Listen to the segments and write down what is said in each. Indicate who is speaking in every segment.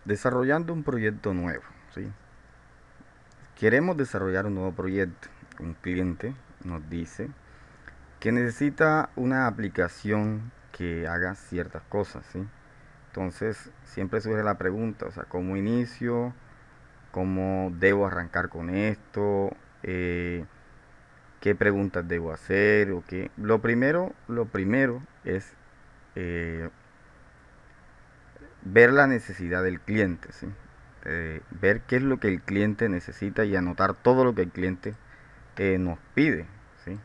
Speaker 1: Desarrollando un proyecto nuevo, ¿sí? Queremos desarrollar un nuevo proyecto. Un cliente nos dice que necesita una aplicación que haga ciertas cosas, ¿sí? Entonces, siempre surge la pregunta, o sea, ¿cómo inicio? ¿Cómo debo arrancar con esto? ¿Qué preguntas debo hacer? ¿O qué? Lo primero es eh, ver la necesidad del cliente, ¿sí? Ver qué es lo que el cliente necesita y anotar todo lo que el cliente nos pide, ¿sí?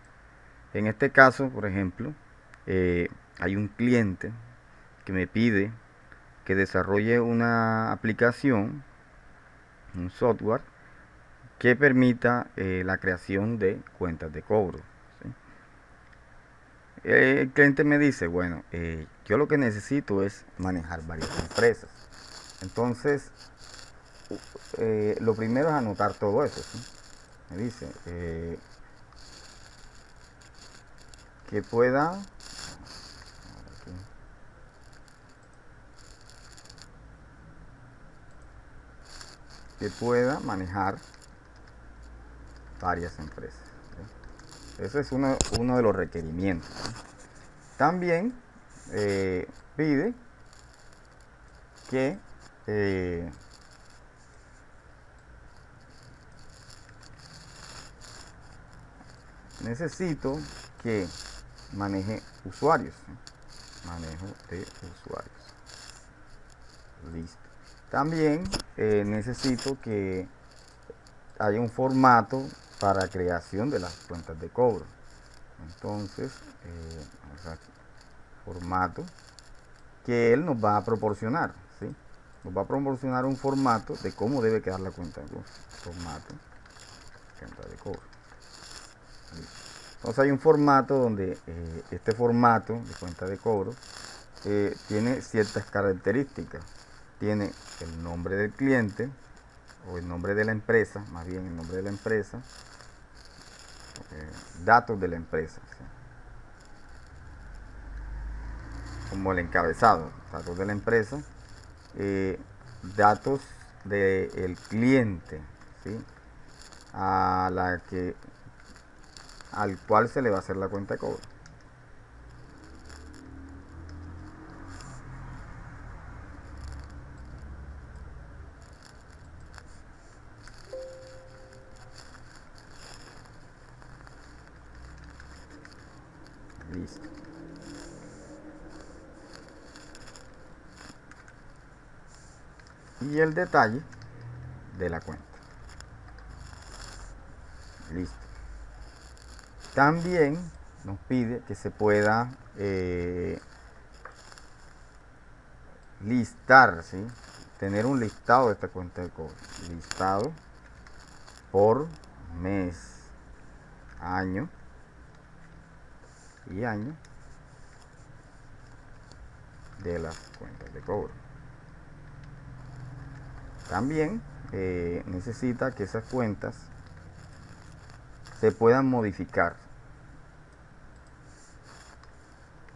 Speaker 1: En este caso, por ejemplo, hay un cliente que me pide que desarrolle una aplicación, un software que permita la creación de cuentas de cobro, ¿sí? El cliente me dice, bueno, yo lo que necesito es manejar varias empresas. Entonces, lo primero es anotar todo eso, ¿sí? Me dice que pueda manejar varias empresas, ¿sí? Ese es uno de los requerimientos, ¿sí? También pide que eh, necesito que maneje usuarios, ¿sí? Manejo de usuarios. Listo. También necesito que haya un formato para creación de las cuentas de cobro. Entonces, vamos a formato que él nos va a proporcionar, ¿sí? Nos va a proporcionar un formato de cómo debe quedar la cuenta de cobro. Formato, cuenta de cobro. Listo. Entonces hay un formato donde este formato de cuenta de cobro tiene ciertas características. Tiene el nombre del cliente o el nombre de la empresa, más bien el nombre de la empresa, datos de la empresa, ¿sí? Como el encabezado, datos de la empresa, eh, datos del cliente, ¿sí? a la que, al cual se le va a hacer la cuenta de cobro. Listo. Y el detalle de la cuenta. Listo. También nos pide que se pueda listar, ¿sí? Tener un listado de esta cuenta de cobro. Listado por mes, año y año de las cuentas de cobro. También necesita que esas cuentas se puedan modificar.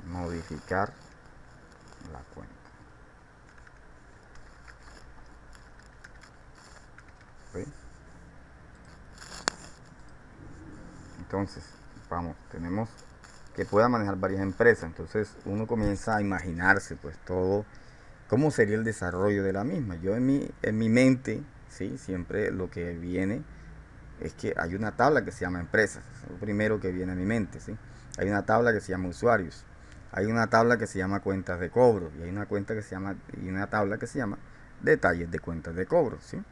Speaker 1: Modificar la cuenta. ¿Sí? Entonces, vamos, tenemos que pueda manejar varias empresas. Entonces uno comienza a imaginarse pues todo, cómo sería el desarrollo de la misma. Yo en mi mente, ¿sí? Siempre lo que viene es que hay una tabla que se llama empresas. Es lo primero que viene a mi mente, ¿sí? Hay una tabla que se llama usuarios. Hay una tabla que se llama cuentas de cobro. Y hay una tabla que se llama detalles de cuentas de cobro, ¿sí?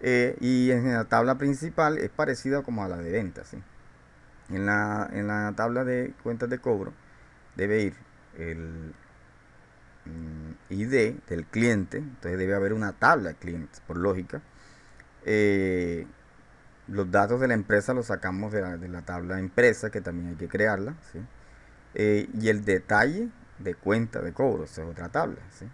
Speaker 1: Y en la tabla principal es parecida como a la de ventas, ¿sí? En la tabla de cuentas de cobro debe ir el ID del cliente, entonces debe haber una tabla de clientes, por lógica. Eh, los datos de la empresa los sacamos de la tabla empresa, que también hay que crearla, ¿sí? Y el detalle de cuenta de cobro, esa es otra tabla, ¿sí?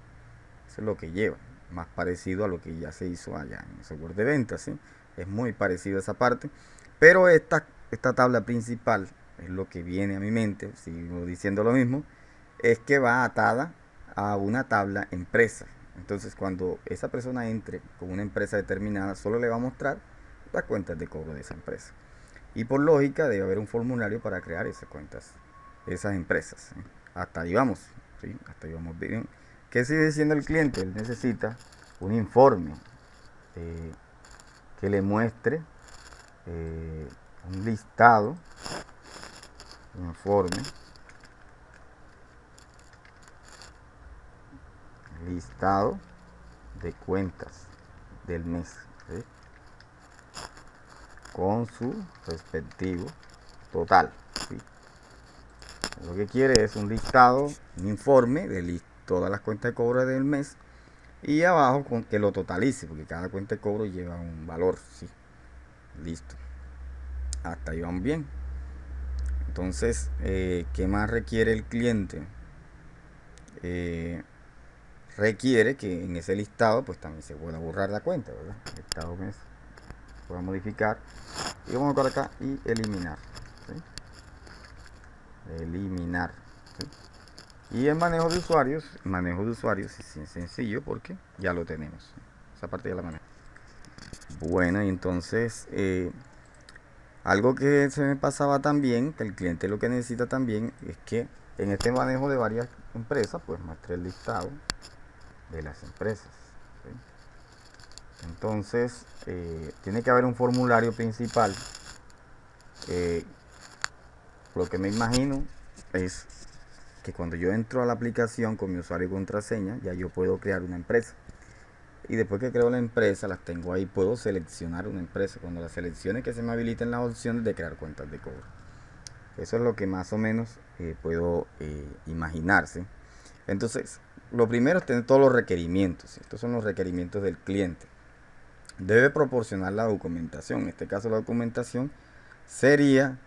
Speaker 1: Eso es lo que lleva, más parecido a lo que ya se hizo allá en el software de ventas, ¿sí? Es muy parecido a esa parte, pero esta tabla principal es lo que viene a mi mente, sigo diciendo lo mismo, es que va atada a una tabla empresa. Entonces, cuando esa persona entre con una empresa determinada, solo le va a mostrar las cuentas de cobro de esa empresa. Y por lógica debe haber un formulario para crear esas cuentas, esas empresas. Hasta ahí vamos, ¿sí? Hasta ahí vamos bien. ¿Qué sigue diciendo el cliente? Él necesita un informe que le muestre un listado, un informe, listado de cuentas del mes, ¿sí? Con su respectivo total, ¿sí? Lo que quiere es un listado, un informe de todas las cuentas de cobro del mes, y abajo con que lo totalice, porque cada cuenta de cobro lleva un valor, ¿sí? Listo. Hasta ahí vamos bien. Entonces, ¿qué más requiere el cliente? Requiere que en ese listado pues también se pueda borrar la cuenta, ¿verdad? El listado mes pueda modificar, y vamos a colocar acá y eliminar, ¿sí? Eliminar, ¿sí? Y el manejo de usuarios es sencillo porque ya lo tenemos, esa parte ya la manejo. Bueno, y entonces algo que se me pasaba también, que el cliente lo que necesita también es que en este manejo de varias empresas pues muestre el listado de las empresas, ¿sí? Entonces tiene que haber un formulario principal. Lo que me imagino es que cuando yo entro a la aplicación con mi usuario y contraseña, ya yo puedo crear una empresa, y después que creo la empresa, las tengo ahí, puedo seleccionar una empresa. Cuando las seleccione, que se me habiliten las opciones de crear cuentas de cobro. Eso es lo que más o menos puedo imaginarse. Entonces, lo primero es tener todos los requerimientos. Estos son los requerimientos del cliente. Debe proporcionar la documentación. En este caso, la documentación sería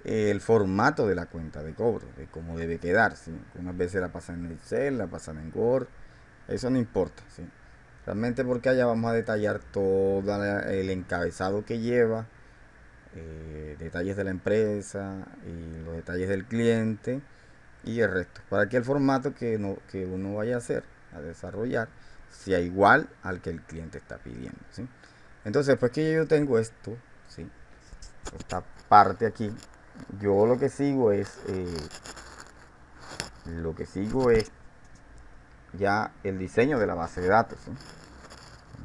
Speaker 1: el formato de la cuenta de cobro, de cómo debe quedar, ¿sí? Unas veces la pasan en Excel, la pasan en Word, eso no importa, ¿sí? Realmente porque allá vamos a detallar todo el encabezado que lleva, detalles de la empresa y los detalles del cliente y el resto, para que el formato que uno vaya a hacer, a desarrollar, sea igual al que el cliente está pidiendo, ¿sí? Entonces, después que yo tengo esto, ¿sí? Esta parte aquí, yo lo que sigo es ya el diseño de la base de datos, ¿sí?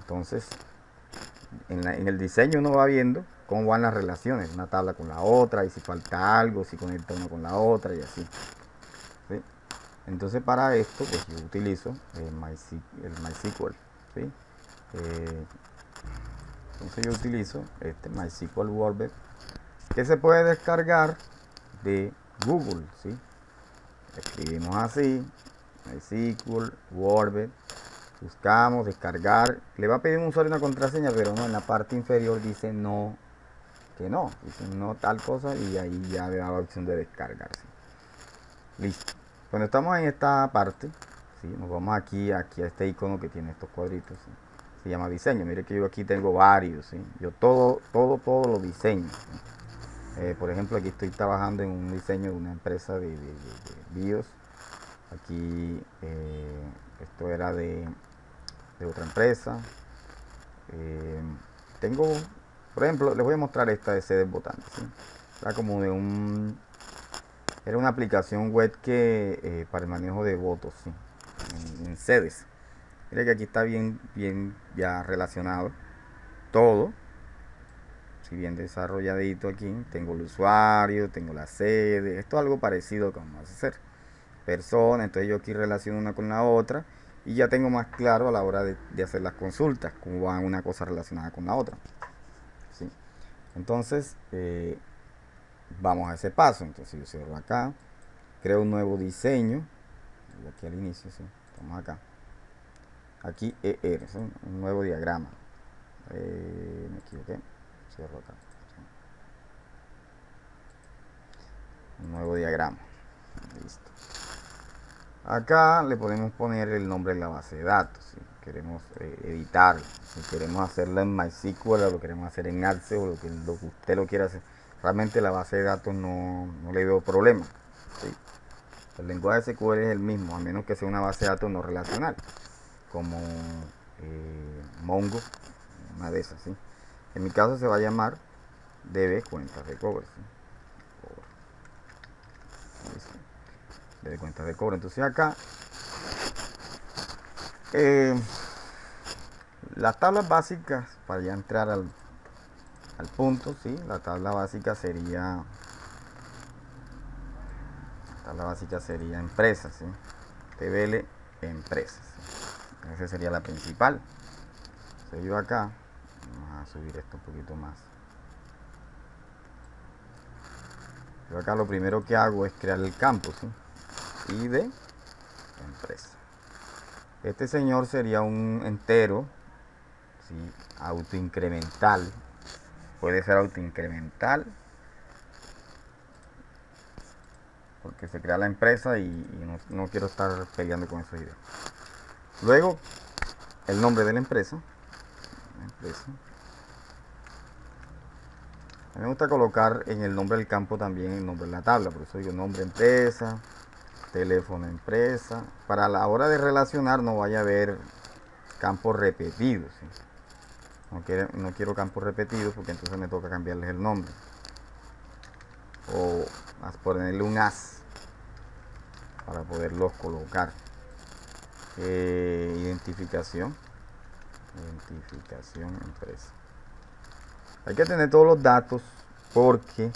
Speaker 1: Entonces, en el diseño uno va viendo cómo van las relaciones, una tabla con la otra, y si falta algo, si conecta una con la otra, y así, ¿sí? Entonces, para esto pues yo utilizo el MySQL, ¿sí? Entonces yo utilizo este MySQL Word, que se puede descargar de Google, ¿sí? Escribimos así, MySQL Word, buscamos, descargar, le va a pedir un usuario y una contraseña, pero no, en la parte inferior dice no, que no, dice no tal cosa, y ahí ya le da la opción de descargarse. Listo. Cuando estamos en esta parte, ¿sí? Nos vamos aquí a este icono que tiene estos cuadritos, ¿sí? Se llama diseño. Mire que yo aquí tengo varios, ¿sí? Yo todo lo diseño, ¿sí? Por ejemplo, aquí estoy trabajando en un diseño de una empresa de BIOS. Aquí esto era de otra empresa. Tengo, por ejemplo, les voy a mostrar esta de sedes botánicas, ¿sí? Era como era una aplicación web que para el manejo de votos, ¿sí? En sedes. Mira que aquí está bien ya relacionado todo, si bien desarrolladito. Aquí tengo el usuario, tengo la sede. Esto es algo parecido que vamos a hacer. Persona, entonces yo aquí relaciono una con la otra, y ya tengo más claro a la hora de hacer las consultas cómo va una cosa relacionada con la otra, ¿sí? Entonces vamos a ese paso. Entonces yo cierro acá, creo un nuevo diseño, y aquí al inicio, ¿sí? Estamos acá, aquí ¿sí? Un nuevo diagrama, me equivoqué, cierro acá, ¿sí? Un nuevo diagrama, listo. Acá le podemos poner el nombre de la base de datos, si queremos editarlo, si queremos hacerlo en MySQL, o lo queremos hacer en Access, o lo que usted lo quiera hacer. Realmente la base de datos no le veo problema, ¿sí? El lenguaje SQL es el mismo, a menos que sea una base de datos no relacional. como Mongo, una de esas, ¿sí? En mi caso se va a llamar debe cuentas de cobro, ¿sí? Debe cuentas de cobro. Entonces acá las tablas básicas, para ya entrar al punto, ¿sí? La tabla básica sería empresas, ¿sí? TBL empresas, ¿sí? Esa sería la principal. Entonces yo acá vamos a subir esto un poquito más. Yo acá lo primero que hago es crear el campo, ¿sí? Y de empresa. Este señor sería un entero, ¿sí? Autoincremental. Puede ser autoincremental porque se crea la empresa y no quiero estar peleando con esa idea. Luego, el nombre de la empresa. A mí me gusta colocar en el nombre del campo también el nombre de la tabla, por eso digo nombre empresa, teléfono empresa. Para la hora de relacionar no vaya a haber campos repetidos, ¿sí? No quiero campos repetidos porque entonces me toca cambiarles el nombre. O ponerle un as para poderlos colocar. Identificación empresa. Hay que tener todos los datos porque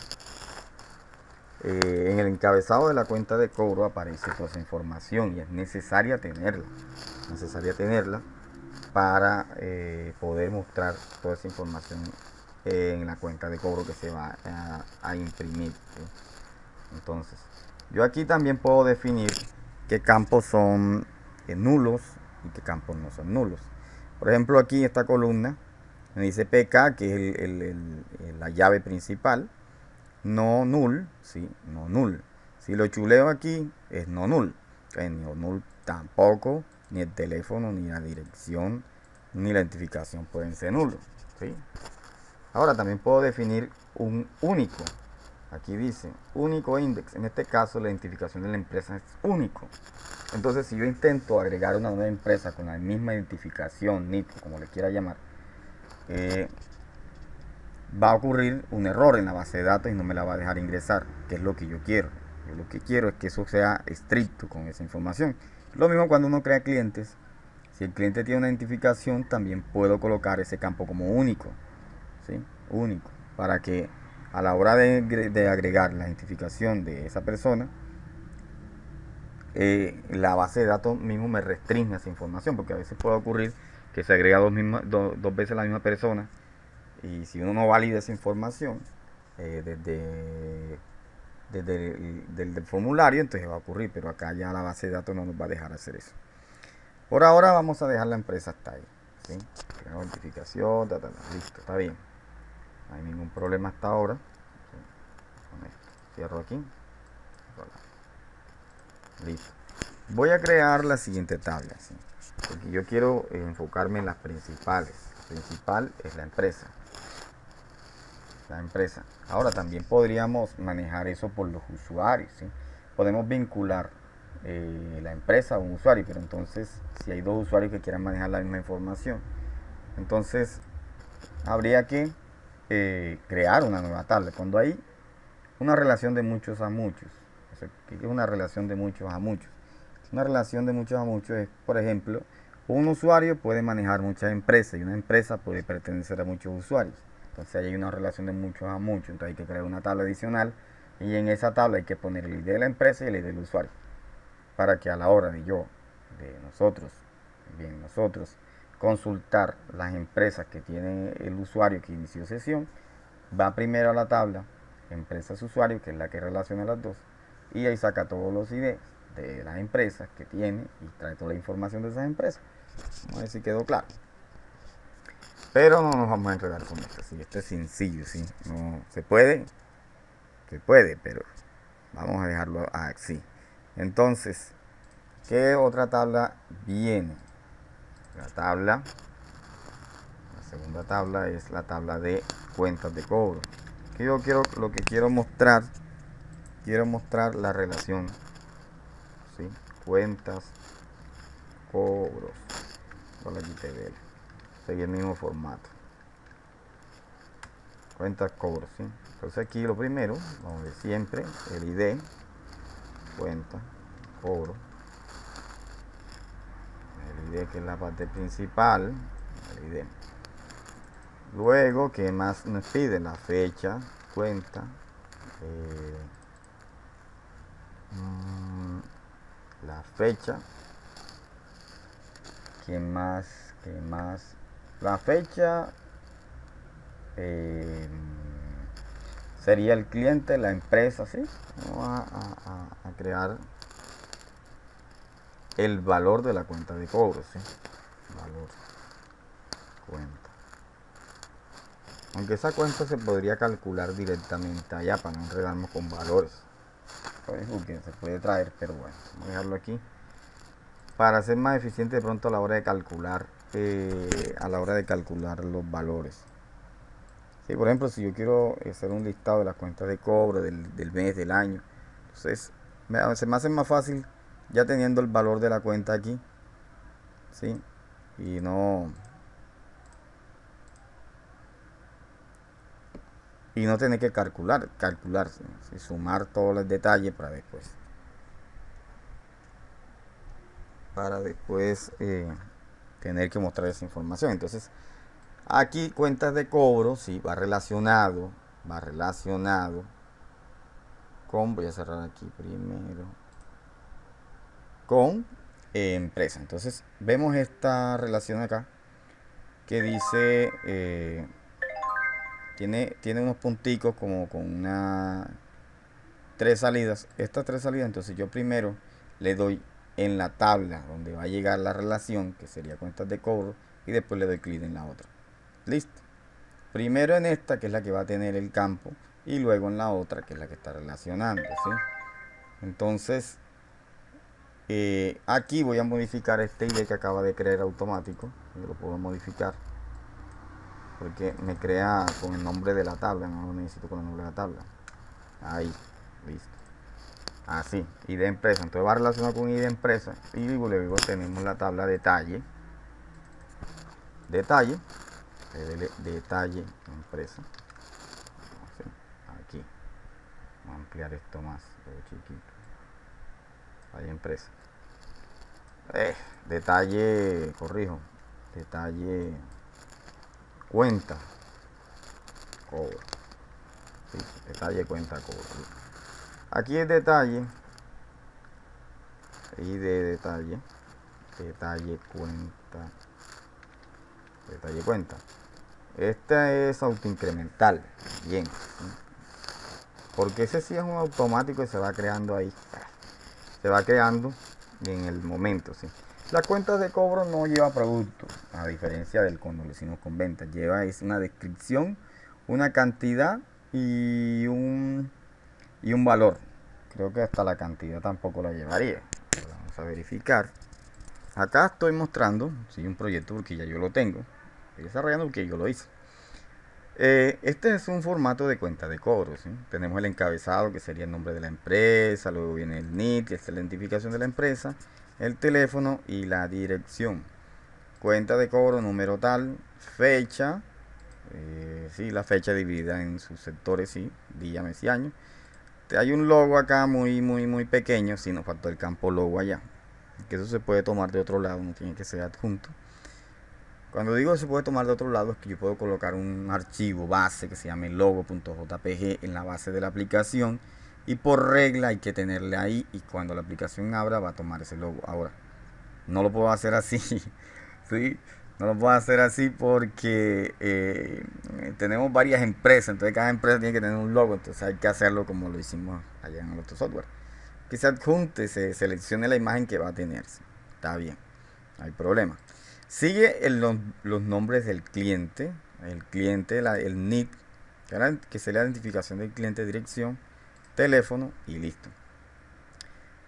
Speaker 1: en el encabezado de la cuenta de cobro aparece toda esa información y es necesaria tenerla para poder mostrar toda esa información en la cuenta de cobro que se va a imprimir, ¿sí? Entonces yo aquí también puedo definir qué campos son nulos y qué campos no son nulos. Por ejemplo, aquí esta columna me dice PK, que es la llave principal, no null, ¿sí? No null. Si lo chuleo aquí es no null. No null tampoco, ni el teléfono, ni la dirección, ni la identificación pueden ser nulos, ¿sí? Ahora también puedo definir un único. Aquí dice único index. En este caso la identificación de la empresa es único. Entonces si yo intento agregar una nueva empresa con la misma identificación, NIP, como le quiera llamar, va a ocurrir un error en la base de datos y no me la va a dejar ingresar, que es lo que yo quiero. Yo lo que quiero es que eso sea estricto con esa información. Lo mismo cuando uno crea clientes. Si el cliente tiene una identificación, también puedo colocar ese campo como único, ¿sí? Único, para que a la hora de agregar la identificación de esa persona, la base de datos mismo me restringe esa información, porque a veces puede ocurrir que se agrega dos veces la misma persona y si uno no valida esa información desde el formulario, entonces va a ocurrir, pero acá ya la base de datos no nos va a dejar hacer eso. Por ahora vamos a dejar la empresa hasta ahí, ¿sí? La notificación, listo, está bien, no hay ningún problema hasta ahora, ¿sí? Con esto cierro aquí, listo. Voy a crear la siguiente tabla, ¿sí? Porque yo quiero enfocarme en las principales. La principal es la empresa. Ahora también podríamos manejar eso por los usuarios, ¿sí? Podemos vincular la empresa a un usuario, pero entonces si hay dos usuarios que quieran manejar la misma información, entonces habría que crear una nueva tabla. Cuando hay una relación de muchos a muchos, ¿qué es una relación de muchos a muchos? Una relación de muchos a muchos es, por ejemplo, un usuario puede manejar muchas empresas y una empresa puede pertenecer a muchos usuarios. Entonces hay una relación de muchos a muchos, entonces hay que crear una tabla adicional y en esa tabla hay que poner el ID de la empresa y el ID del usuario, para que a la hora de nosotros consultar las empresas que tiene el usuario que inició sesión, va primero a la tabla empresas usuario, que es la que relaciona las dos, y ahí saca todos los IDs de las empresas que tiene y trae toda la información de esas empresas. Vamos a ver si quedó claro. Pero no nos vamos a enredar con esto, ¿sí? Esto es sencillo, ¿sí? No, se puede, pero vamos a dejarlo así. Entonces, ¿qué otra tabla viene? La segunda tabla es la tabla de cuentas de cobro. Que yo quiero mostrar la relación, ¿sí? Cuentas, cobros. Con la XTBL. Seguir el mismo formato. Cuentas cobro, ¿sí? Entonces aquí lo primero, donde siempre, el ID, cuenta, cobro. El ID que es la parte principal, el ID. Luego, ¿qué más nos pide? La fecha, cuenta. La fecha. ¿Qué más? ¿Qué más? La fecha sería el cliente, la empresa, ¿sí? Vamos a crear el valor de la cuenta de cobro, ¿sí? Valor, cuenta. Aunque esa cuenta se podría calcular directamente allá para no enredarnos con valores. Porque se puede traer, pero bueno, vamos a dejarlo aquí. Para ser más eficiente de pronto a la hora de calcular, los valores. Sí, por ejemplo, si yo quiero hacer un listado de las cuentas de cobro del mes, del año, entonces se me hace más fácil ya teniendo el valor de la cuenta aquí, ¿sí? Y no tener que calcularse, ¿sí? Sumar todos los detalles para después tener que mostrar esa información. Entonces aquí cuentas de cobro, sí, va relacionado con, voy a cerrar aquí primero, con empresa. Entonces vemos esta relación acá que dice tiene unos punticos como con tres salidas. Estas tres salidas, entonces yo primero le doy en la tabla donde va a llegar la relación, que sería cuentas de cobro, y después le doy clic en la otra. Listo. Primero en esta, que es la que va a tener el campo, y luego en la otra, que es la que está relacionando, ¿sí? Entonces aquí voy a modificar este ID que acaba de crear automático. Yo lo puedo modificar porque me crea con el nombre de la tabla, no lo necesito con el nombre de la tabla. Ahí, listo. Así, ID empresa. Entonces va relacionado con ID empresa. Y luego tenemos la tabla detalle. Detalle empresa. Aquí. Vamos a ampliar esto más, chiquito. Ahí empresa. Detalle, corrijo. Detalle cuenta cobro. Sí, detalle cuenta cobro. Aquí es detalle y de detalle cuenta. Esta es autoincremental. Bien, porque ese sí es un automático y se va creando ahí, se va creando en el momento, ¿sí? Las cuentas de cobro no lleva producto, a diferencia del cuando lo hicimos con ventas. Lleva es una descripción, una cantidad y un valor. Creo que hasta la cantidad tampoco la llevaría. Vamos a verificar. Acá estoy mostrando, sí, un proyecto porque ya yo lo tengo. Estoy desarrollando porque yo lo hice. Este es un formato de cuenta de cobro, ¿sí? Tenemos el encabezado, que sería el nombre de la empresa, luego viene el NIT, que es la identificación de la empresa, el teléfono y la dirección. Cuenta de cobro, número tal, fecha, sí, la fecha dividida en sus sectores, sí, día, mes y año. Hay un logo acá muy pequeño, si nos faltó el campo logo allá, que eso se puede tomar de otro lado, no tiene que ser adjunto. Cuando digo que se puede tomar de otro lado, es que yo puedo colocar un archivo base que se llame logo.jpg en la base de la aplicación, y por regla hay que tenerle ahí, y cuando la aplicación abra va a tomar ese logo. Ahora, no lo puedo hacer así, ¿sí? No lo puedo hacer así porque tenemos varias empresas, entonces cada empresa tiene que tener un logo, entonces hay que hacerlo como lo hicimos allá en el otro software. Que se adjunte, se seleccione la imagen que va a tenerse. Está bien, no hay problema. Sigue los nombres del cliente, el NIT, que es la identificación del cliente, dirección, teléfono y listo.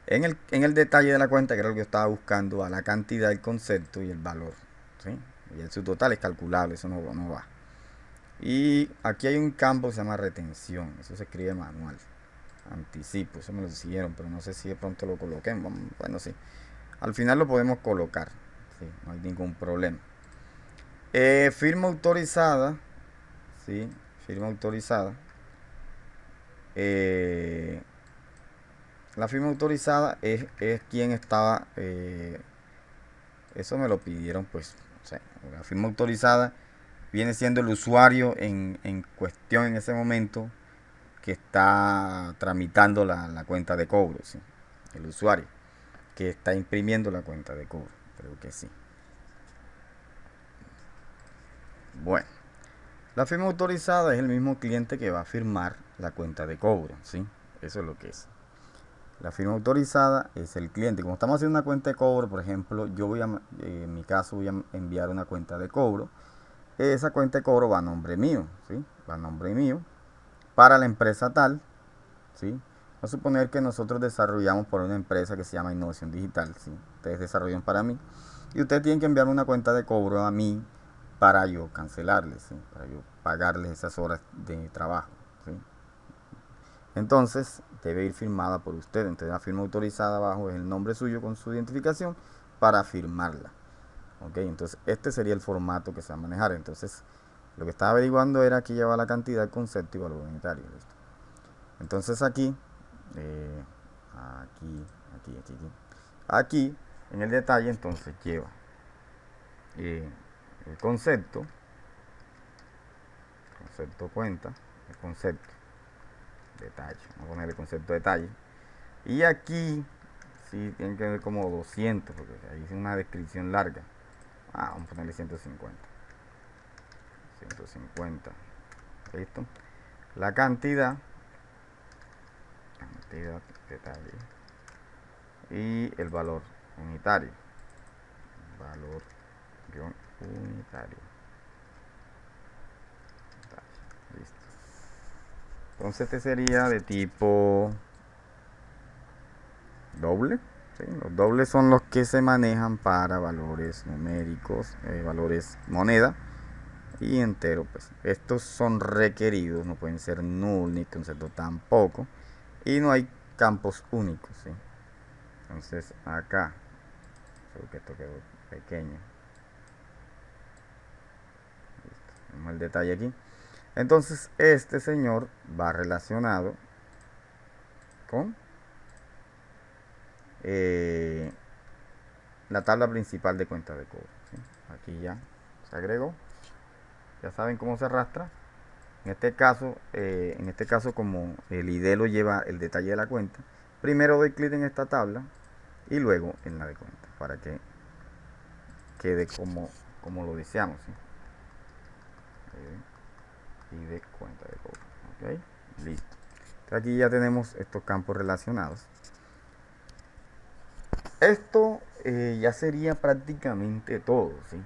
Speaker 1: En el detalle de la cuenta, que era lo que yo estaba buscando, a la cantidad, el concepto y el valor, ¿sí? Y el subtotal es calculable, eso no va. Y aquí hay un campo que se llama retención, eso se escribe manual. Anticipo, eso me lo siguieron, pero no sé si de pronto lo coloqué. Bueno, sí. Al final lo podemos colocar, ¿sí? No hay ningún problema. Firma autorizada, ¿sí? Firma autorizada. La firma autorizada es quien estaba, eso me lo pidieron, pues, o sea, la firma autorizada viene siendo el usuario en cuestión en ese momento que está tramitando la cuenta de cobro, ¿sí? El usuario que está imprimiendo la cuenta de cobro, creo que sí. Bueno, la firma autorizada es el mismo cliente que va a firmar la cuenta de cobro, ¿sí? Eso es lo que es. La firma autorizada es el cliente. Como estamos haciendo una cuenta de cobro, por ejemplo, yo voy a, en mi caso, voy a enviar una cuenta de cobro. Esa cuenta de cobro va a nombre mío, ¿sí? Va a nombre mío para la empresa tal, ¿sí? Vamos a suponer que nosotros desarrollamos por una empresa que se llama Innovación Digital, ¿sí? Ustedes desarrollan para mí y ustedes tienen que enviarme una cuenta de cobro a mí para yo cancelarles, ¿sí? Para yo pagarles esas horas de trabajo, ¿sí? Entonces debe ir firmada por usted. Entonces la firma autorizada abajo es el nombre suyo con su identificación para firmarla. Ok, entonces este sería el formato que se va a manejar. Entonces lo que estaba averiguando era que lleva la cantidad, concepto y valor unitario. ¿Listo? Entonces aquí, aquí en el detalle, entonces lleva el concepto cuenta, el concepto detalle, vamos a poner el concepto detalle, y aquí sí tienen que ver como 200 porque ahí es una descripción larga. Vamos a ponerle 150, listo. La cantidad detalle y el valor unitario, unitario. Listo. Entonces este sería de tipo doble, ¿sí? Los dobles son los que se manejan para valores numéricos, valores moneda y entero. Pues estos son requeridos, no pueden ser null ni concepto tampoco, y no hay campos únicos, ¿sí? Entonces acá creo que esto quedó pequeño. Listo. Vemos el detalle aquí. Entonces este señor va relacionado con la tabla principal de cuenta de cobro, ¿sí? Aquí ya se agregó, ya saben cómo se arrastra. En este caso como el ID lo lleva el detalle de la cuenta, primero doy clic en esta tabla y luego en la de cuenta para que quede como lo deseamos, ¿sí? ID cuenta de cobro, ok, listo. Aquí ya tenemos estos campos relacionados. Esto ya sería prácticamente todo, ¿sí?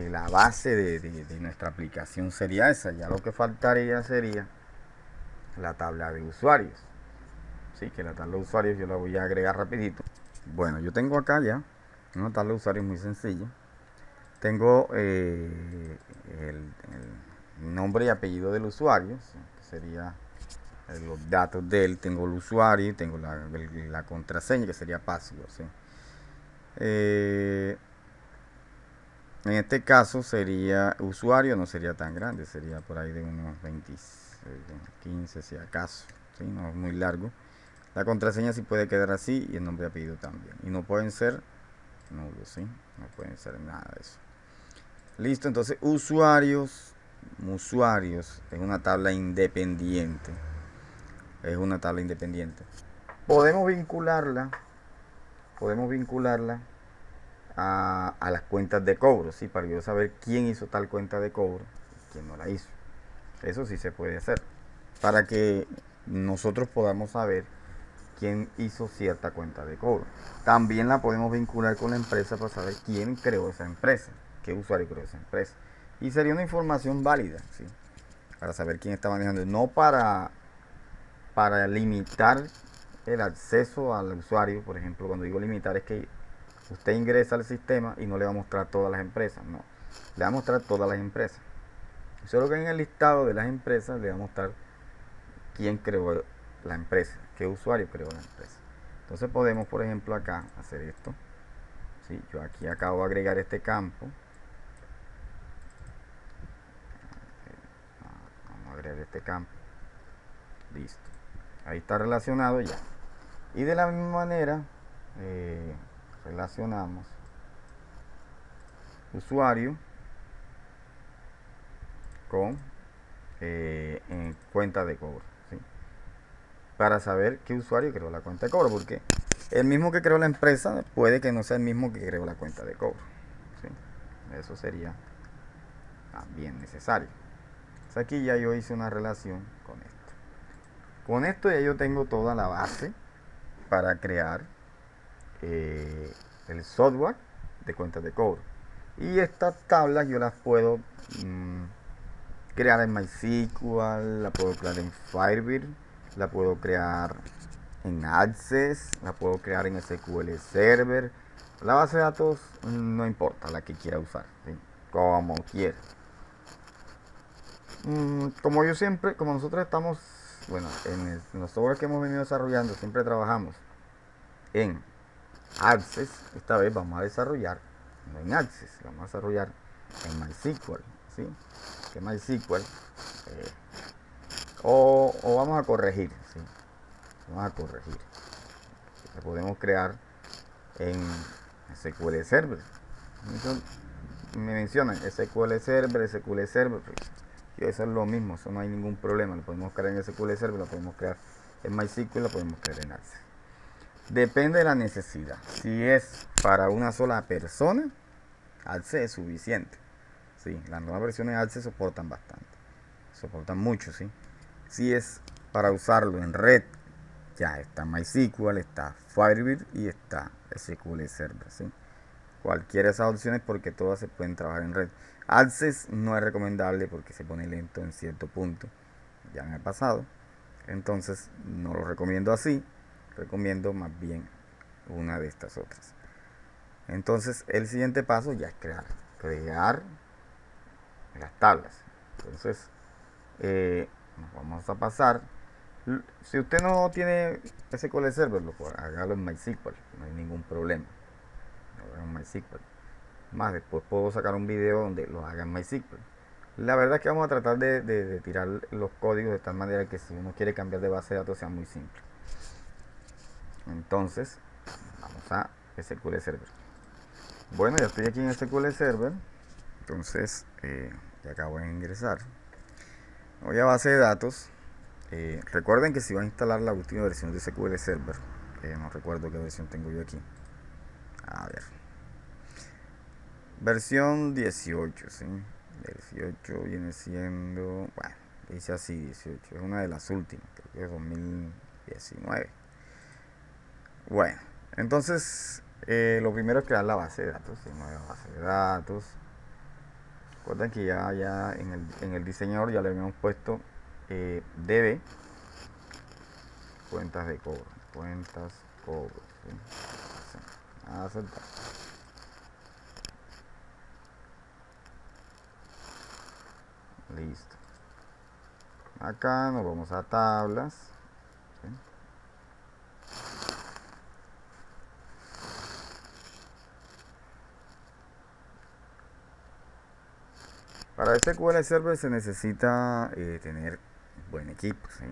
Speaker 1: La base de nuestra aplicación sería esa. Ya lo que faltaría sería la tabla de usuarios. Sí, que la tabla de usuarios yo la voy a agregar rapidito. Bueno, yo tengo acá ya una tabla de usuarios muy sencilla. Tengo el nombre y apellido del usuario, ¿sí? Que sería los datos de él. Tengo el usuario y tengo la contraseña, que sería password, ¿sí? En este caso sería usuario, no sería tan grande, sería por ahí de unos 20, 15 si acaso, ¿sí? No es muy largo. La contraseña sí puede quedar así y el nombre y apellido también. Y no pueden ser nulos, ¿sí? No pueden ser nada de eso. Listo, entonces usuarios es una tabla independiente. Es una tabla independiente. Podemos vincularla a las cuentas de cobro, ¿sí? Para yo saber quién hizo tal cuenta de cobro y quién no la hizo. Eso sí se puede hacer. Para que nosotros podamos saber quién hizo cierta cuenta de cobro. También la podemos vincular con la empresa para saber quién creó esa empresa, qué usuario creó esa empresa. Y sería una información válida, ¿sí? Para saber quién está manejando. No para limitar el acceso al usuario. Por ejemplo, cuando digo limitar es que usted ingresa al sistema y no le va a mostrar todas las empresas. No, le va a mostrar todas las empresas. Solo que en el listado de las empresas le va a mostrar quién creó la empresa, qué usuario creó la empresa. Entonces podemos, por ejemplo, acá hacer esto, ¿sí? Yo aquí acabo de agregar este campo. Vamos a agregar este campo. Listo. Ahí está relacionado ya. Y de la misma manera relacionamos usuario con en cuenta de cobro, ¿sí? Para saber qué usuario creó la cuenta de cobro, porque el mismo que creó la empresa puede que no sea el mismo que creó la cuenta de cobro, ¿sí? Eso sería también necesario. Entonces aquí ya yo hice una relación con esto. Con esto ya yo tengo toda la base para crear el software de cuentas de cobro. Y estas tablas yo las puedo crear en MySQL, la puedo crear en Firebird, la puedo crear en Access, la puedo crear en SQL Server. La base de datos no importa, la que quiera usar, ¿sí? Como quiera. Como yo siempre, como nosotros estamos, bueno, en los software que hemos venido desarrollando, siempre trabajamos en Access. Esta vez vamos a desarrollar no en Access, vamos a desarrollar en MySQL, ¿sí? Que MySQL o vamos a corregir, ¿sí? Vamos a corregir. Lo podemos crear en SQL Server. Entonces, me mencionan SQL Server, SQL Server. Y eso es lo mismo, eso no hay ningún problema. Lo podemos crear en SQL Server, lo podemos crear en MySQL, lo podemos crear en Access. Depende de la necesidad. Si es para una sola persona, Access es suficiente. Sí, las nuevas versiones de Access soportan bastante. Soportan mucho, ¿sí? Si es para usarlo en red, ya está MySQL, está Firebird y está SQL Server, ¿sí? Cualquiera de esas opciones, porque todas se pueden trabajar en red. Access no es recomendable porque se pone lento en cierto punto, ya en el pasado. Entonces no lo recomiendo así, recomiendo más bien una de estas otras. Entonces el siguiente paso ya es crear las tablas. Entonces nos vamos a pasar. Si usted no tiene SQL Server, hágalo en MySQL, no hay ningún problema. Lo haga en MySQL. Más después puedo sacar un video donde lo haga en MySQL. La verdad es que vamos a tratar de tirar los códigos de tal manera que si uno quiere cambiar de base de datos sea muy simple. Entonces, vamos a SQL Server. Bueno, ya estoy aquí en SQL Server. Entonces, ya acabo de ingresar. Voy a base de datos. Recuerden que si van a instalar la última versión de SQL Server, no recuerdo qué versión tengo yo aquí. A ver. Versión 18, ¿sí? 18 viene siendo, bueno, dice así 18, es una de las últimas, creo que es 2019. Bueno, entonces lo primero es crear la base de datos, ¿sí? Nueva base de datos. Recuerden que ya en el diseñador ya le habíamos puesto DB cuentas de cobro, ¿sí? Aceptar. Listo. Acá nos vamos a tablas, ¿sí? Para SQL Server se necesita tener buen equipo, ¿sí?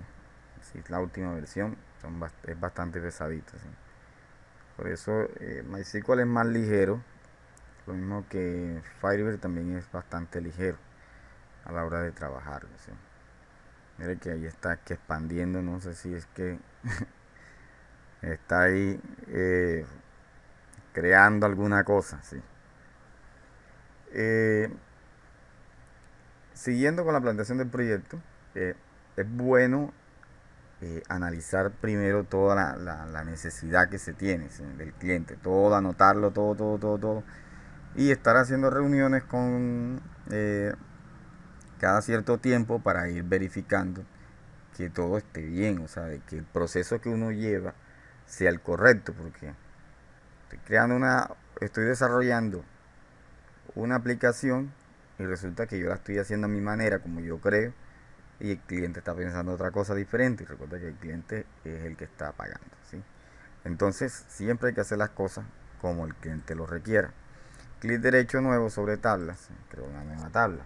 Speaker 1: Si es la última versión, es bastante pesadita, ¿sí? Por eso MySQL es más ligero, lo mismo que Firebird también es bastante ligero a la hora de trabajar, ¿sí? Mire que ahí está que expandiendo, no sé si es que está ahí creando alguna cosa, ¿sí? Siguiendo con la planteación del proyecto, es bueno analizar primero toda la necesidad que se tiene, ¿sí? Del cliente, todo, anotarlo, todo, y estar haciendo reuniones con cada cierto tiempo para ir verificando que todo esté bien, o sea, de que el proceso que uno lleva sea el correcto, porque estoy desarrollando una aplicación y resulta que yo la estoy haciendo a mi manera, como yo creo, y el cliente está pensando otra cosa diferente, y recuerda que el cliente es el que está pagando, ¿sí? Entonces siempre hay que hacer las cosas como el cliente lo requiera. Clic derecho nuevo sobre tablas, creo una nueva tabla.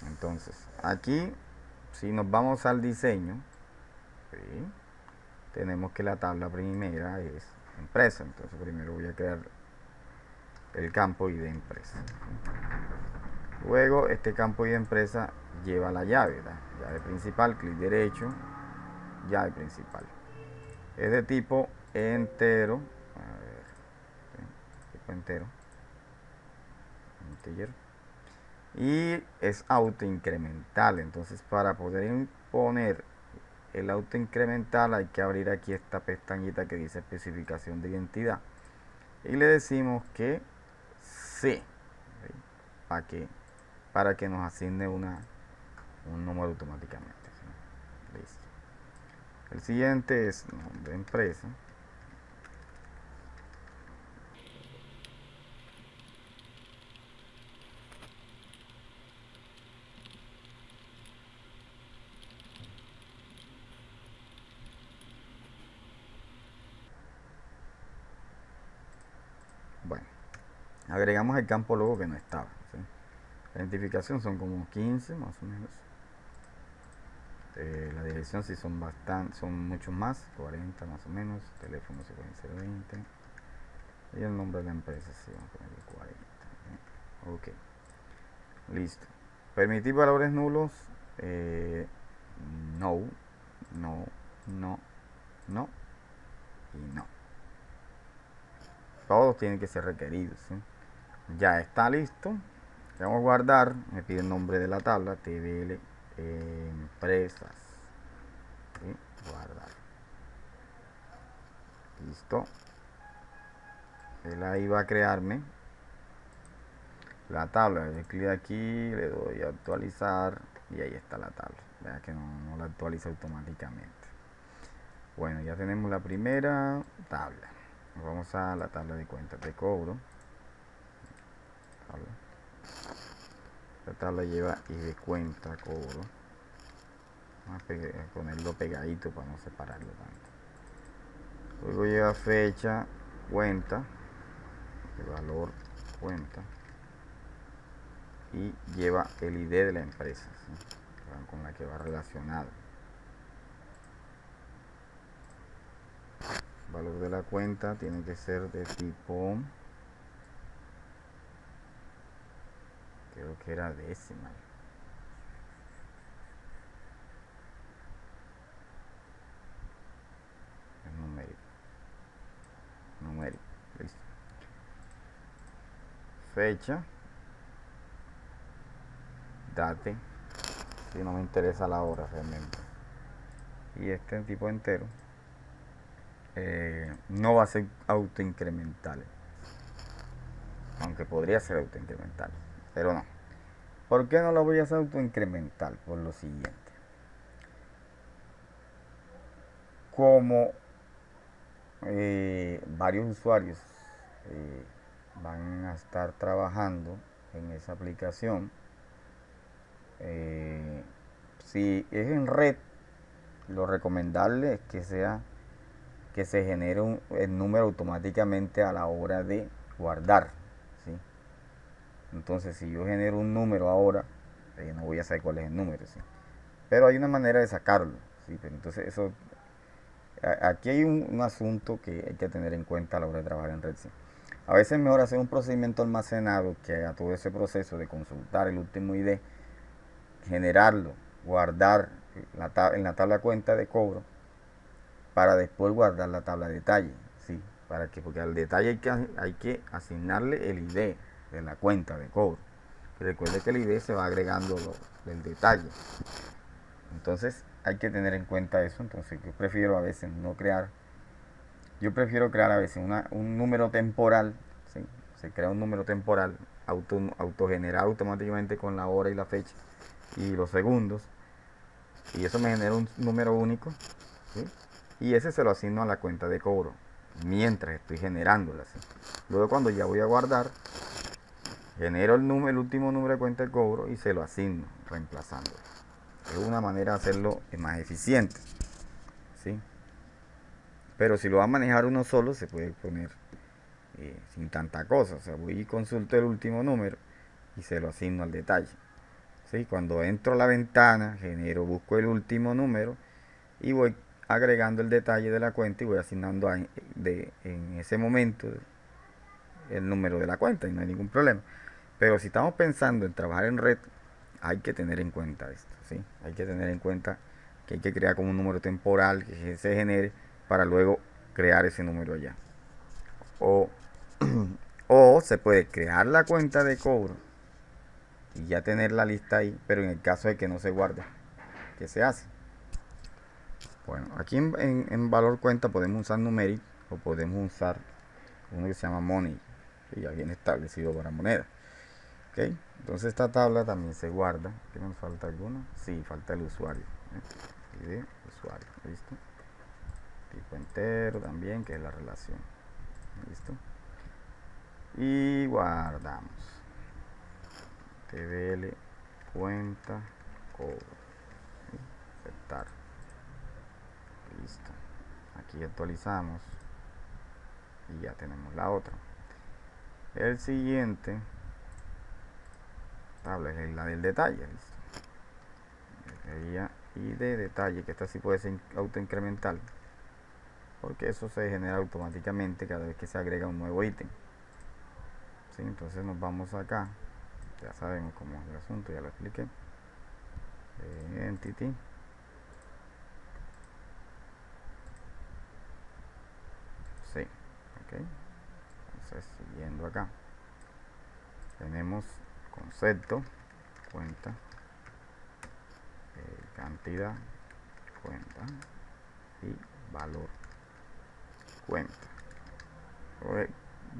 Speaker 1: Entonces aquí, si nos vamos al diseño, ¿sí?, tenemos que la tabla primera es empresa. Entonces primero voy a crear el campo ID empresa. Luego este campo ID empresa lleva la llave, llave principal, clic derecho, llave principal. Es de tipo entero, a ver, tipo entero, integer, y es autoincremental. Entonces para poder imponer el autoincremental hay que abrir aquí esta pestañita que dice especificación de identidad y le decimos que sí, ¿sí?, para que nos asigne un número automáticamente, ¿sí? Listo. El siguiente es nombre de empresa. Bueno, agregamos el campo logo que no estaba, ¿sí? La identificación son como 15 más o menos. La dirección sí son muchos más, 40 más o menos. Teléfono se pueden ser 20. Y el nombre de la empresa sí, vamos a ponerle 40. Ok, listo. Permitir valores nulos. No, no, no, no y no. Todos tienen que ser requeridos, ¿sí? Ya está listo. Le vamos a guardar. Me pide el nombre de la tabla, TBL empresas, ¿sí? Guardar. Listo. Él ahí va a crearme la tabla. Le doy clic aquí, le doy a actualizar y ahí está la tabla. Vea que no la actualiza automáticamente. Bueno, ya tenemos la primera tabla. Nos vamos a la tabla de cuentas de cobro. La tabla lleva y de cuenta, cobro. Vamos a ponerlo pegadito para no separarlo tanto. Luego lleva fecha, cuenta, el valor, cuenta. Y lleva el ID de la empresa, ¿sí?, con la que va relacionado. El valor de la cuenta tiene que ser de tipo, creo que era decimal. Es numérico. Listo. Fecha, date, si no me interesa la hora realmente. Y este tipo entero no va a ser autoincremental, aunque podría ser autoincremental, pero no. ¿Por qué no lo voy a hacer autoincremental? Por lo siguiente. Como varios usuarios van a estar trabajando en esa aplicación, si es en red, lo recomendable es que se genere el número automáticamente a la hora de guardar, ¿sí? Entonces si yo genero un número ahora, no voy a saber cuál es el número, ¿sí? Pero hay una manera de sacarlo, ¿sí? Pero entonces eso, aquí hay un asunto que hay que tener en cuenta a la hora de trabajar en red, ¿sí? A veces es mejor hacer un procedimiento almacenado que haga todo ese proceso de consultar el último ID, generarlo, guardar en la tabla cuenta de cobro, para después guardar la tabla de detalle, ¿sí? Porque al detalle hay que asignarle el ID de la cuenta de cobro. Y recuerde que el ID se va agregando del detalle. Entonces hay que tener en cuenta eso. Entonces yo prefiero a veces no crear. Yo prefiero crear a veces un número temporal, ¿sí? Se crea un número temporal autogenerado automáticamente con la hora y la fecha y los segundos. Y eso me genera un número único, ¿sí? Y ese se lo asigno a la cuenta de cobro mientras estoy generándola, ¿sí? Luego cuando ya voy a guardar, genero el último número de cuenta de cobro y se lo asigno reemplazándolo. Es una manera de hacerlo más eficiente, ¿sí? Pero si lo va a manejar uno solo, se puede poner sin tanta cosa. O sea, voy y consulto el último número y se lo asigno al detalle. ¿Sí? Cuando entro a la ventana, busco el último número y voy agregando el detalle de la cuenta y voy asignando en ese momento el número de la cuenta y no hay ningún problema. Pero si estamos pensando en trabajar en red, hay que tener en cuenta esto, ¿sí? Hay que tener en cuenta que hay que crear como un número temporal que se genere para luego crear ese número allá. O, o se puede crear la cuenta de cobro y ya tener la lista ahí, pero en el caso de que no se guarde, ¿qué se hace? Bueno, aquí en valor cuenta podemos usar numeric o podemos usar uno que se llama money y ya viene establecido para moneda. ¿Okay? Entonces esta tabla también se guarda. ¿Qué nos falta alguna? Sí, falta el usuario. ID usuario, ¿listo? Tipo entero también, que es la relación. ¿Listo? Y guardamos. TBL cuenta cobro. ¿Sí? Aceptar. Listo. Aquí actualizamos. Y ya tenemos la otra. El siguiente tabla es la del detalle. ¿Listo? Y de detalle, que esta sí puede ser autoincremental, porque eso se genera automáticamente cada vez que se agrega un nuevo ítem. ¿Sí? Entonces nos vamos acá, ya sabemos cómo es el asunto, ya lo expliqué. Entity, sí, ok. Entonces siguiendo acá tenemos concepto, cuenta, cantidad, cuenta y valor cuenta.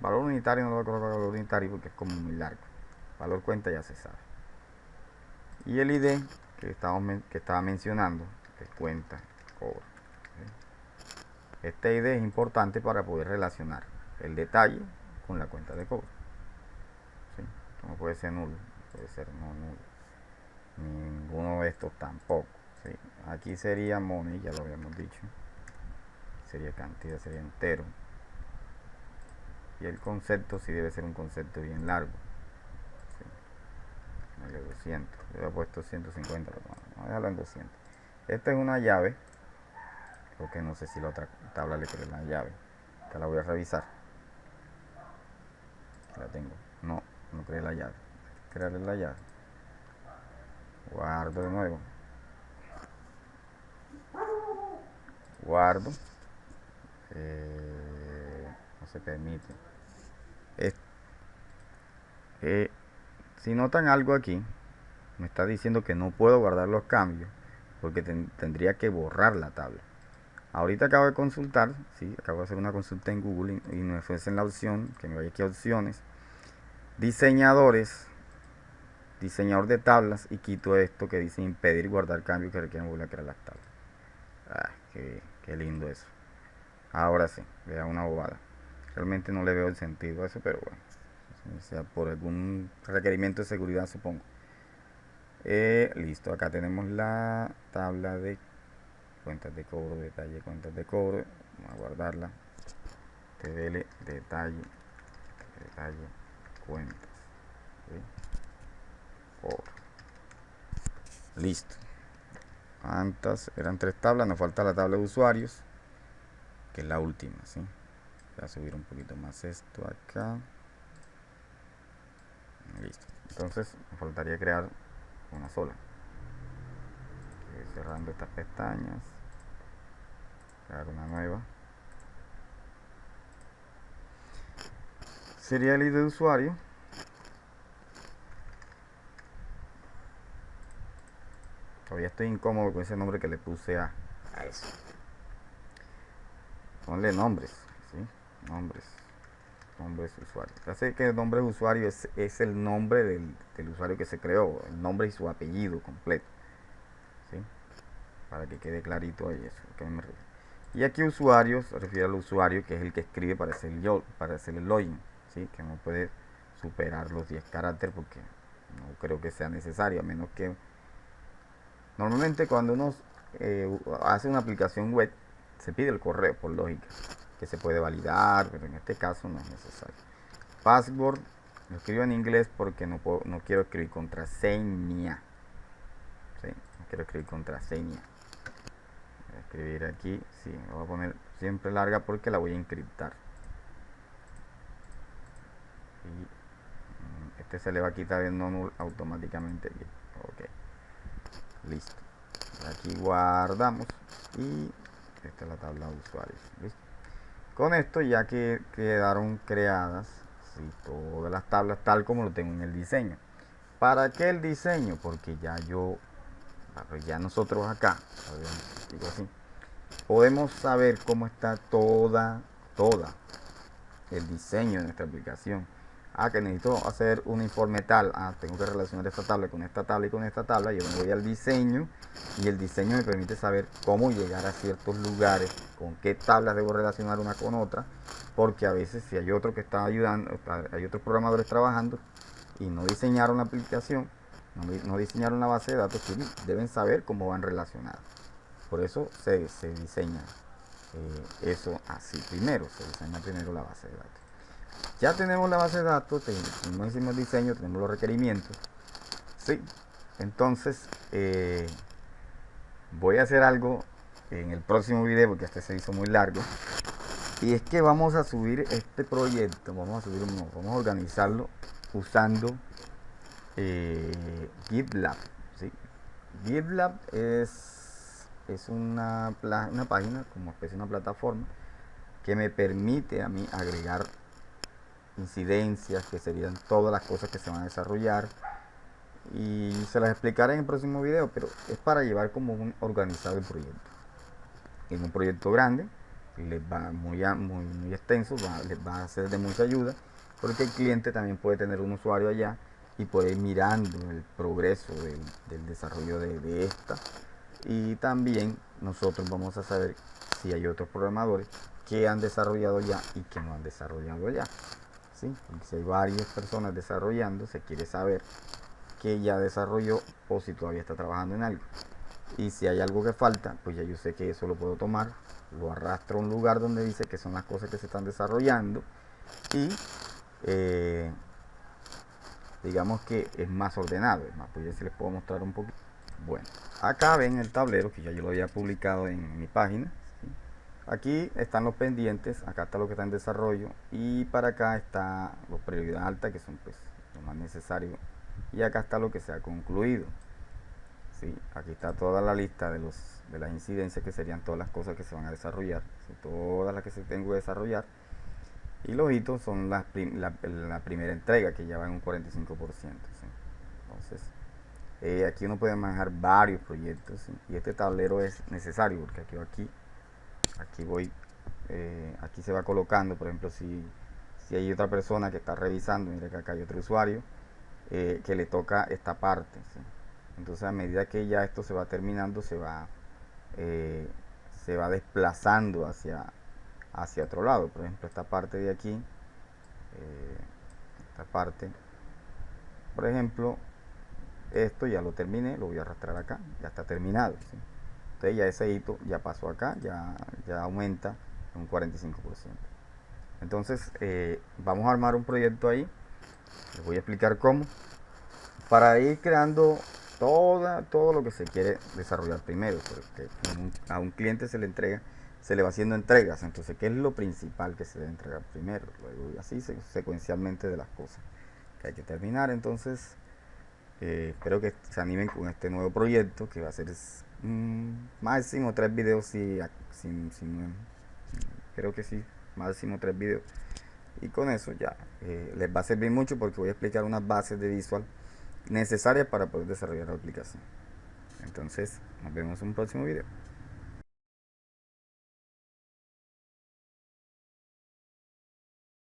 Speaker 1: Valor unitario no lo voy a colocar valor unitario porque es como muy largo. Valor cuenta ya se sabe. Y el ID que estaba mencionando, que es cuenta cobro. ¿Sí? Este ID es importante para poder relacionar el detalle con la cuenta de cobro. ¿Sí? No puede ser nulo, puede ser no nulo. Ninguno de estos tampoco. ¿Sí? Aquí sería money, ya lo habíamos dicho. Sería cantidad, sería entero. Y el concepto sí debe ser un concepto bien largo. ¿Sí? 200. Yo había puesto 150, pero vamos a dejarlo en 200. Esta es una llave, porque no sé si la otra tabla le cree la llave. Esta la voy a revisar. La tengo. No cree la llave. Crearle la llave. Guardo de nuevo. Guardo. No se permite. Si notan algo aquí, me está diciendo que no puedo guardar los cambios porque tendría que borrar la tabla. Ahorita acabo de consultar, ¿sí? Acabo de hacer una consulta en Google y me ofrecen la opción, que me vaya aquí a opciones, diseñadores, diseñador de tablas, y quito esto que dice impedir guardar cambios que requieren volver a crear las tablas. Qué lindo eso. Ahora sí, vea una bobada. Realmente no le veo el sentido a eso, pero bueno. O sea, por algún requerimiento de seguridad, supongo. Listo, acá tenemos la tabla de cuentas de cobro, detalle, cuentas de cobro. Vamos a guardarla. TBL, detalle, cuentas. ¿Sí? Cobro. Listo. Antes eran 3 tablas, nos falta la tabla de usuarios, que es la última, ¿sí? Voy a subir un poquito más esto acá. Listo. Entonces me faltaría crear una sola. Cerrando estas pestañas, crear una nueva. Sería el ID de usuario. Todavía estoy incómodo con ese nombre que le puse a eso. Ponle nombres, ¿sí? Nombres usuario. Ya sé que el nombre de usuario es el nombre del usuario que se creó, el nombre y su apellido completo, ¿sí? Para que quede clarito ahí eso, que me refiero. Y aquí usuario se refiere al usuario que es el que escribe para hacer el login, ¿sí? Que no puede superar los 10 caracteres porque no creo que sea necesario, a menos que normalmente cuando uno hace una aplicación web se pide el correo por lógica, que se puede validar, pero en este caso no es necesario. Password, lo escribo en inglés porque no quiero escribir contraseña. ¿Sí? No quiero escribir contraseña. Voy a escribir aquí, sí, me voy a poner siempre larga porque la voy a encriptar. Y este se le va a quitar el no null automáticamente aquí. Ok, listo. Aquí guardamos y esta es la tabla de usuarios. ¿Listo? Con esto ya que quedaron creadas, ¿sí?, todas las tablas tal como lo tengo en el diseño. ¿Para qué el diseño? Porque ya nosotros acá, digo así, podemos saber cómo está toda el diseño de nuestra aplicación. Que necesito hacer un informe tal, tengo que relacionar esta tabla con esta tabla y con esta tabla. Yo me voy al diseño y el diseño me permite saber cómo llegar a ciertos lugares, con qué tablas debo relacionar una con otra, porque a veces si hay otro que está ayudando, hay otros programadores trabajando y no diseñaron la aplicación, no diseñaron la base de datos, deben saber cómo van relacionadas. Por eso se diseña eso así primero, se diseña primero la base de datos. Ya tenemos la base de datos, no hicimos el diseño, tenemos los requerimientos. Sí, entonces voy a hacer algo en el próximo video porque este se hizo muy largo. Y es que vamos a subir este proyecto, vamos a organizarlo usando GitLab. ¿Sí? GitLab es una página, como especie de una plataforma, que me permite a mí agregar incidencias, que serían todas las cosas que se van a desarrollar, y se las explicaré en el próximo video, pero es para llevar como un organizado el proyecto. En un proyecto grande, les va muy extenso, les va a ser de mucha ayuda, porque el cliente también puede tener un usuario allá y puede ir mirando el progreso del desarrollo de esta, y también nosotros vamos a saber si hay otros programadores que han desarrollado ya y que no han desarrollado ya. ¿Sí? Porque si hay varias personas desarrollando, se quiere saber que ya desarrolló o si todavía está trabajando en algo. Y si hay algo que falta, pues ya yo sé que eso lo puedo tomar, lo arrastro a un lugar donde dice que son las cosas que se están desarrollando y digamos que es más ordenado. Es más, pues ya se les puedo mostrar un poquito. Bueno, acá ven el tablero que ya yo lo había publicado en mi página. Aquí están los pendientes, acá está lo que está en desarrollo y para acá está los prioridad alta, que son pues lo más necesario, y acá está lo que se ha concluido. ¿Sí? Aquí está toda la lista de las incidencias, que serían todas las cosas que se van a desarrollar, ¿sí?, todas las que se tengo que desarrollar, y los hitos son la primera entrega, que ya va en un 45%. ¿Sí? Entonces aquí uno puede manejar varios proyectos, ¿sí?, y este tablero es necesario porque aquí se va colocando, por ejemplo, si hay otra persona que está revisando, mira que acá hay otro usuario que le toca esta parte, ¿sí? Entonces a medida que ya esto se va terminando, se va desplazando hacia otro lado. Por ejemplo, esta parte de aquí, esta parte, por ejemplo, esto ya lo terminé, lo voy a arrastrar acá, ya está terminado, ¿sí? Entonces ya ese hito ya pasó acá, ya aumenta un 45%. Entonces vamos a armar un proyecto ahí, les voy a explicar cómo, para ir creando todo lo que se quiere desarrollar primero, porque a un cliente se le va haciendo entregas. Entonces, ¿qué es lo principal que se debe entregar primero? Luego, y así secuencialmente de las cosas que hay que terminar. Entonces espero que se animen con este nuevo proyecto, que va a ser máximo 3 videos, creo que sí, máximo 3 videos, y con eso ya les va a servir mucho, porque voy a explicar unas bases de visual necesarias para poder desarrollar la aplicación. Entonces nos vemos en un próximo video.